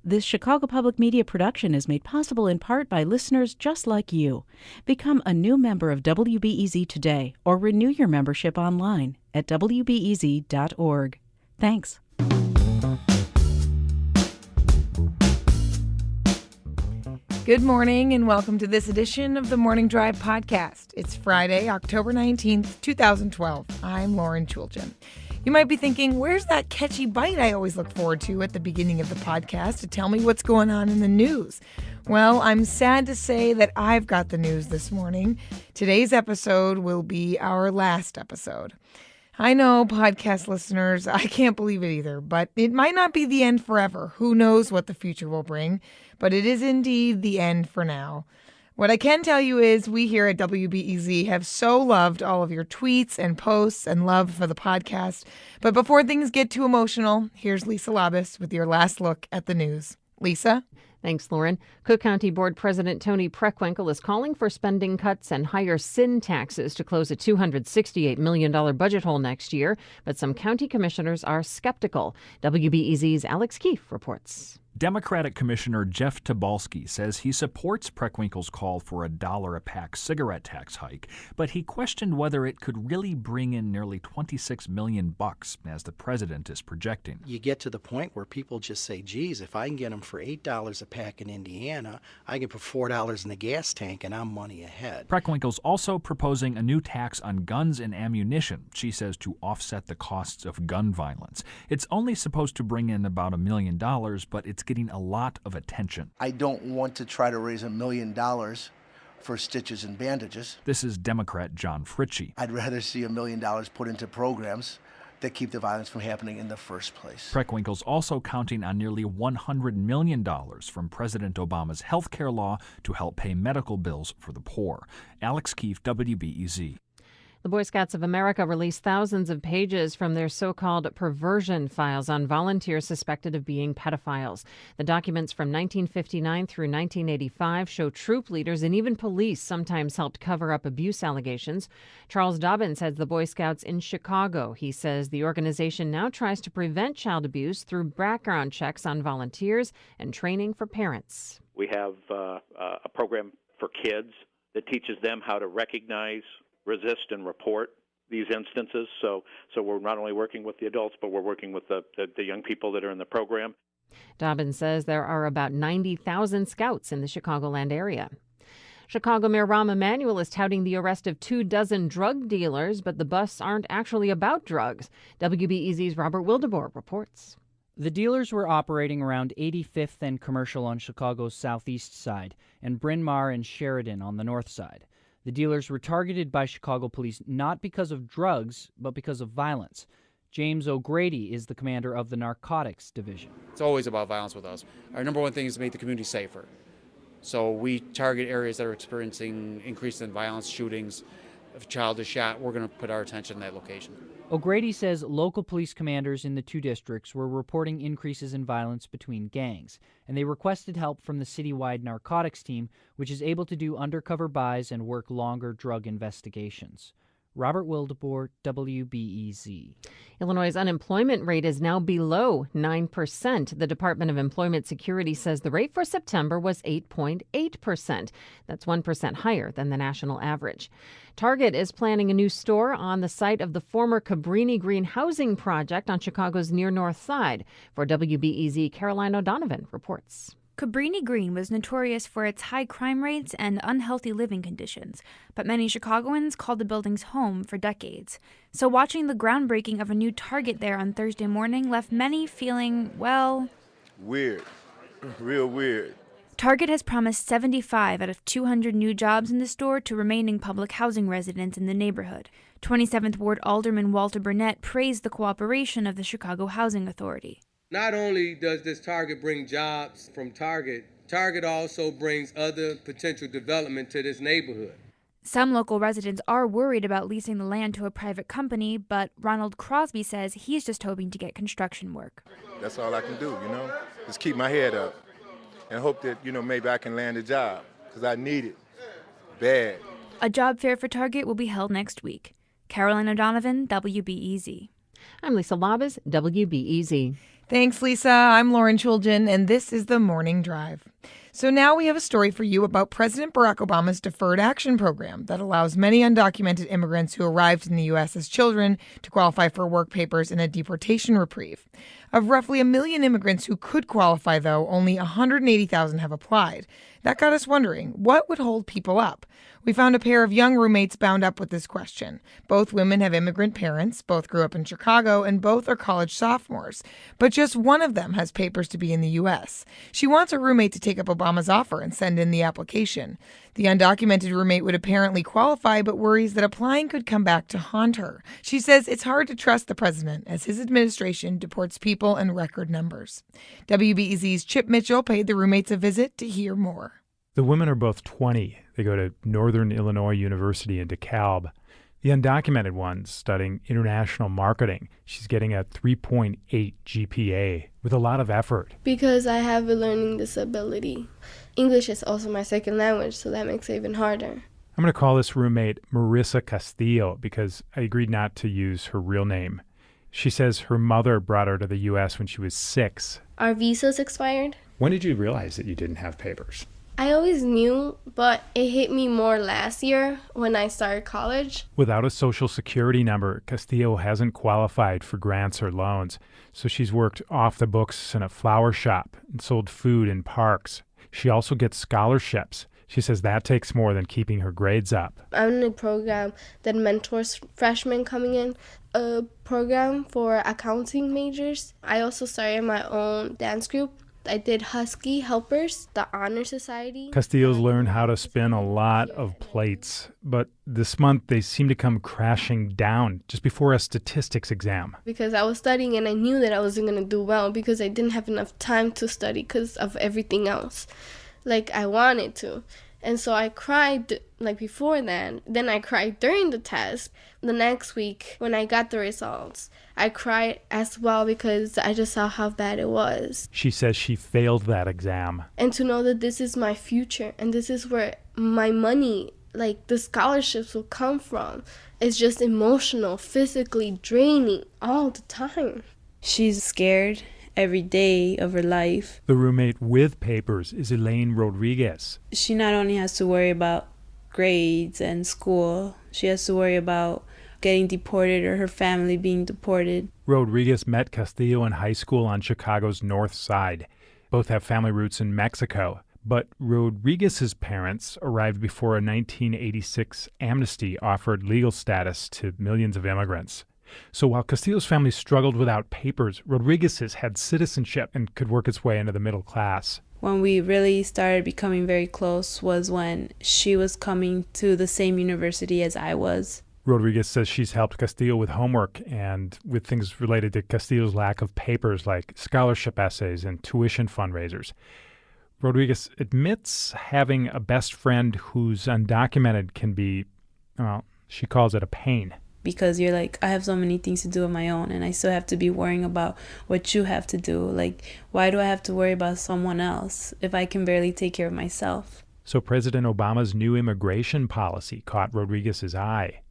This Chicago Public Media production is made possible in part by listeners just like you. Become a new member of WBEZ today or renew your membership online at wbez.org. Thanks. Good morning and welcome to this edition of the Morning Drive podcast. It's Friday, October 19th, 2012. I'm Lauren Chulgen. You might be thinking, where's that catchy bite I always look forward to at the beginning of the podcast to tell me what's going on in the news? Well, I'm sad to say that I've got the news this morning. Today's episode will be our last episode. I know, podcast listeners, I can't believe it either, but it might not be the end forever. Who knows what the future will bring, but it is indeed the end for now. What I can tell you is we here at WBEZ have so loved all of your tweets and posts and love for the podcast. But before things get too emotional, here's Lisa Labus with your last look at the news. Lisa? Thanks, Lauren. Cook County Board President Tony Preckwinkle is calling for spending cuts and higher sin taxes to close a $268 million budget hole next year. But some county commissioners are skeptical. WBEZ's Alex Keefe reports. Democratic Commissioner Jeff Tobolsky says he supports Preckwinkle's call for a $1-a-pack cigarette tax hike, but he questioned whether it could really bring in nearly $26 million, as the president is projecting. You get to the point where people just say, geez, if I can get them for $8 a pack in Indiana, I can put $4 in the gas tank and I'm money ahead. Preckwinkle's also proposing a new tax on guns and ammunition, she says, to offset the costs of gun violence. It's only supposed to bring in about $1 million, but it's getting a lot of attention. I don't want to try to raise $1 million for stitches and bandages. This is Democrat John Fritchie. I'd rather see $1 million put into programs that keep the violence from happening in the first place. Preckwinkle's also counting on nearly $100 million from President Obama's health care law to help pay medical bills for the poor. Alex Keefe, WBEZ. The Boy Scouts of America released thousands of pages from their so-called perversion files on volunteers suspected of being pedophiles. The documents from 1959 through 1985 show troop leaders and even police sometimes helped cover up abuse allegations. Charles Dobbins heads the Boy Scouts in Chicago. He says the organization now tries to prevent child abuse through background checks on volunteers and training for parents. We have a program for kids that teaches them how to recognize, resist, and report these instances. So we're not only working with the adults, but we're working with the young people that are in the program. Dobbins says there are about 90,000 scouts in the Chicagoland area. Chicago Mayor Rahm Emanuel is touting the arrest of 24 drug dealers, but the busts aren't actually about drugs. WBEZ's Robert Wildeboer reports. The dealers were operating around 85th and Commercial on Chicago's southeast side and Bryn Mawr and Sheridan on the north side. The dealers were targeted by Chicago police not because of drugs, but because of violence. James O'Grady is the commander of the Narcotics Division. It's always about violence with us. Our number one thing is to make the community safer. So we target areas that are experiencing increase in violence, shootings. If a child is shot, we're going to put our attention in that location. O'Grady says local police commanders in the two districts were reporting increases in violence between gangs, and they requested help from the citywide narcotics team, which is able to do undercover buys and work longer drug investigations. Robert Wildeboer, WBEZ. Illinois' unemployment rate is now below 9%. The Department of Employment Security says the rate for September was 8.8%. That's 1% higher than the national average. Target is planning a new store on the site of the former Cabrini Green housing project on Chicago's near north side. For WBEZ, Caroline O'Donovan reports. Cabrini Green was notorious for its high crime rates and unhealthy living conditions, but many Chicagoans called the buildings home for decades. So watching the groundbreaking of a new Target there on Thursday morning left many feeling, well, weird. Real weird. Target has promised 75 out of 200 new jobs in the store to remaining public housing residents in the neighborhood. 27th Ward Alderman Walter Burnett praised the cooperation of the Chicago Housing Authority. Not only does this Target bring jobs from Target, Target also brings other potential development to this neighborhood. Some local residents are worried about leasing the land to a private company, but Ronald Crosby says he's just hoping to get construction work. That's all I can do, just keep my head up and hope that, maybe I can land a job, because I need it bad. A job fair for Target will be held next week. Caroline O'Donovan, WBEZ. I'm Lisa Labus, WBEZ. Thanks, Lisa. I'm Lauren Chulgen, and this is The Morning Drive. So now we have a story for you about President Barack Obama's Deferred Action Program that allows many undocumented immigrants who arrived in the U.S. as children to qualify for work papers and a deportation reprieve. Of roughly 1 million immigrants who could qualify, though, only 180,000 have applied. That got us wondering, what would hold people up? We found a pair of young roommates bound up with this question. Both women have immigrant parents, both grew up in Chicago, and both are college sophomores. But just one of them has papers to be in the U.S. She wants her roommate to take up Obama's offer and send in the application. The undocumented roommate would apparently qualify, but worries that applying could come back to haunt her. She says it's hard to trust the president as his administration deports people in record numbers. WBEZ's Chip Mitchell paid the roommates a visit to hear more. The women are both 20. They go to Northern Illinois University in DeKalb. The undocumented one's studying international marketing. She's getting a 3.8 GPA with a lot of effort. Because I have a learning disability. English is also my second language, so that makes it even harder. I'm going to call this roommate Marissa Castillo because I agreed not to use her real name. She says her mother brought her to the U.S. when she was 6. Our visas expired. When did you realize that you didn't have papers? I always knew, but it hit me more last year when I started college. Without a social security number, Castillo hasn't qualified for grants or loans, so she's worked off the books in a flower shop and sold food in parks. She also gets scholarships. She says that takes more than keeping her grades up. I'm in a program that mentors freshmen coming in, a program for accounting majors. I also started my own dance group. I did Husky Helpers, the Honor Society. Castillo's learned how to spin a lot of plates, but this month they seem to come crashing down just before a statistics exam. Because I was studying and I knew that I wasn't going to do well because I didn't have enough time to study because of everything else, like I wanted to. And so I cried like before then I cried during the test. The next week when I got the results, I cried as well because I just saw how bad it was. She says she failed that exam. And to know that this is my future and this is where my money, like the scholarships, will come from, it's just emotional, physically draining all the time. She's scared every day of her life. The roommate with papers is Elaine Rodriguez. She not only has to worry about grades and school, she has to worry about getting deported or her family being deported. Rodriguez met Castillo in high school on Chicago's north side. Both have family roots in Mexico, but Rodriguez's parents arrived before a 1986 amnesty offered legal status to millions of immigrants. So while Castillo's family struggled without papers, Rodriguez's had citizenship and could work its way into the middle class. When we really started becoming very close was when she was coming to the same university as I was. Rodriguez says she's helped Castillo with homework and with things related to Castillo's lack of papers like scholarship essays and tuition fundraisers. Rodriguez admits having a best friend who's undocumented can be, well, she calls it a pain. Because you're like, I have so many things to do on my own and I still have to be worrying about what you have to do. Like, why do I have to worry about someone else if I can barely take care of myself? So President Obama's new immigration policy caught Rodriguez's eye.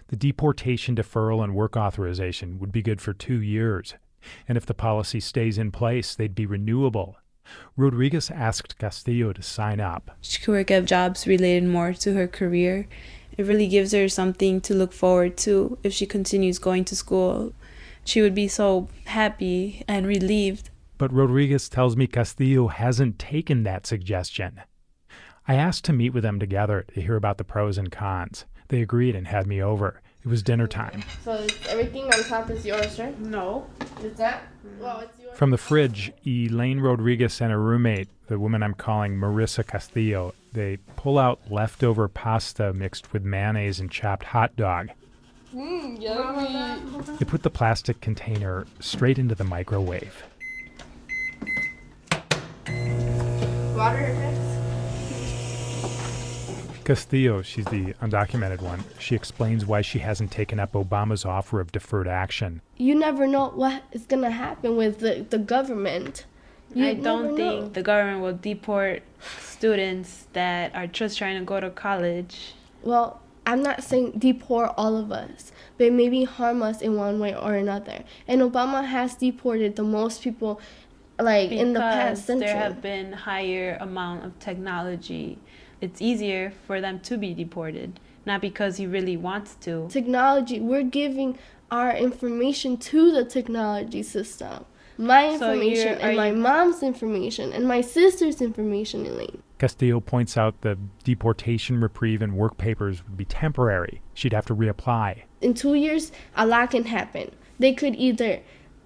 The deportation deferral and work authorization would be good for 2 years. And if the policy stays in place, they'd be renewable. Rodriguez asked Castillo to sign up. She could work at jobs related more to her career. It really gives her something to look forward to if she continues going to school. She would be so happy and relieved. But Rodriguez tells me Castillo hasn't taken that suggestion. I asked to meet with them together to hear about the pros and cons. They agreed and had me over. It was dinner time. So everything on top is yours, right? No. Is that? Well, it's yours. From the fridge, Elaine Rodriguez and her roommate, the woman I'm calling Marissa Castillo, they pull out leftover pasta mixed with mayonnaise and chopped hot dog. Yummy. They put the plastic container straight into the microwave. Water effects? Castillo, she's the undocumented one. She explains why she hasn't taken up Obama's offer of deferred action. You never know what is going to happen with the government. I don't think the government will deport students that are just trying to go to college. Well, I'm not saying deport all of us, but maybe harm us in one way or another. And Obama has deported the most people in the past century. There have been higher amount of technology. It's easier for them to be deported, not because he really wants to. Technology, we're giving our information to the technology system. My information and my mom's information and my sister's information, Elaine. Castillo points out the deportation reprieve and work papers would be temporary. She'd have to reapply. In 2 years, a lot can happen. They could either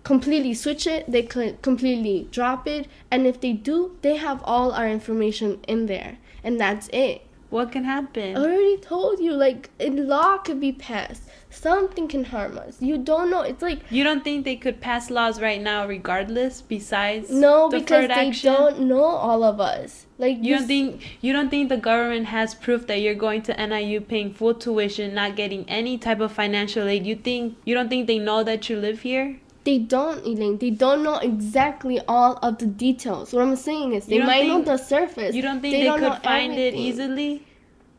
completely switch it, they could completely drop it, and if they do, they have all our information in there, and that's it. What can happen? I already told you, a law could be passed. Something can harm us. You don't know. It's like... You don't think they could pass laws right now regardless, besides No, deferred because action? They don't know all of us. You don't think the government has proof that you're going to NIU paying full tuition, not getting any type of financial aid? You don't think they know that you live here? They don't, Elaine. They don't know exactly all of the details. What I'm saying is they might know the surface. You don't think they could find it easily?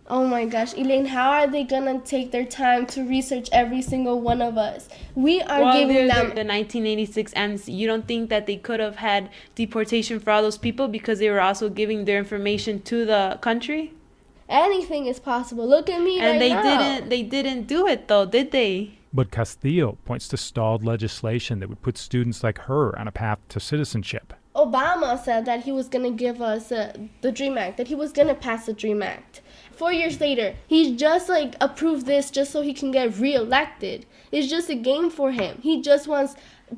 Oh my gosh, Elaine, how are they gonna take their time to research every single one of us? We are giving them the 1986 amnesty. You don't think that they could have had deportation for all those people because they were also giving their information to the country? Anything is possible. Look at me and right now. They didn't do it though, did they? But Castillo points to stalled legislation that would put students like her on a path to citizenship. Obama said that he was going to give us the DREAM Act, that he was going to pass the DREAM Act. 4 years later, he just approved this just so he can get reelected. It's just a game for him. He just wants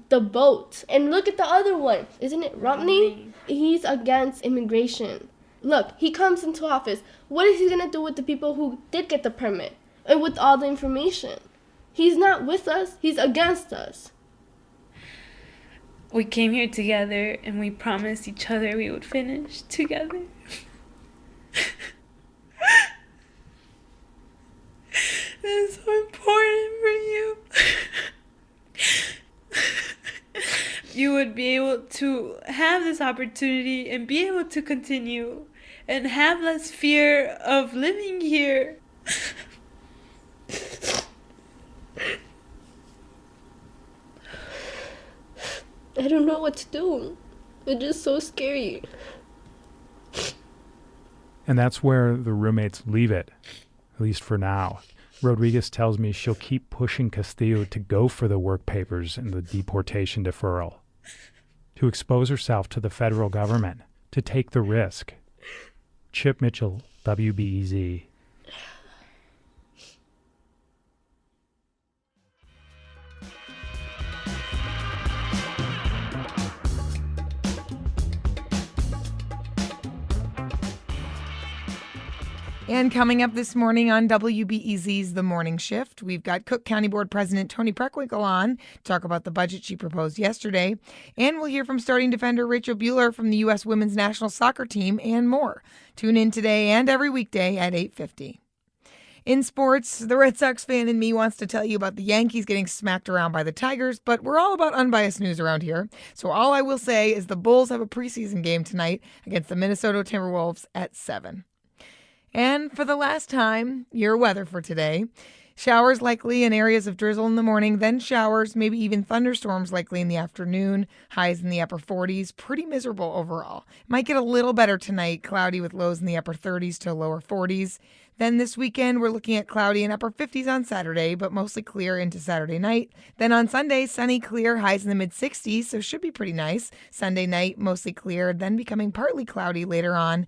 the vote. And look at the other one. Isn't it Romney? He's against immigration. Look, he comes into office. What is he going to do with the people who did get the permit and with all the information? He's not with us. He's against us. We came here together and we promised each other we would finish together. That's so important for you. You would be able to have this opportunity and be able to continue and have less fear of living here. I don't know what to do. It's just so scary. And that's where the roommates leave it, at least for now. Rodriguez tells me she'll keep pushing Castillo to go for the work papers and the deportation deferral, to expose herself to the federal government, to take the risk. Chip Mitchell, WBEZ. And coming up this morning on WBEZ's The Morning Shift, we've got Cook County Board President Toni Preckwinkle on to talk about the budget she proposed yesterday. And we'll hear from starting defender Rachel Buehler from the U.S. Women's National Soccer Team and more. Tune in today and every weekday at 8:50. In sports, the Red Sox fan in me wants to tell you about the Yankees getting smacked around by the Tigers, but we're all about unbiased news around here. So all I will say is the Bulls have a preseason game tonight against the Minnesota Timberwolves at 7. And for the last time, your weather for today. Showers likely in areas of drizzle in the morning, then showers, maybe even thunderstorms likely in the afternoon. Highs in the upper 40s. Pretty miserable overall. Might get a little better tonight, cloudy with lows in the upper 30s to lower 40s. Then this weekend, we're looking at cloudy and upper 50s on Saturday, but mostly clear into Saturday night. Then on Sunday, sunny, clear, highs in the mid-60s, so should be pretty nice. Sunday night, mostly clear, then becoming partly cloudy later on.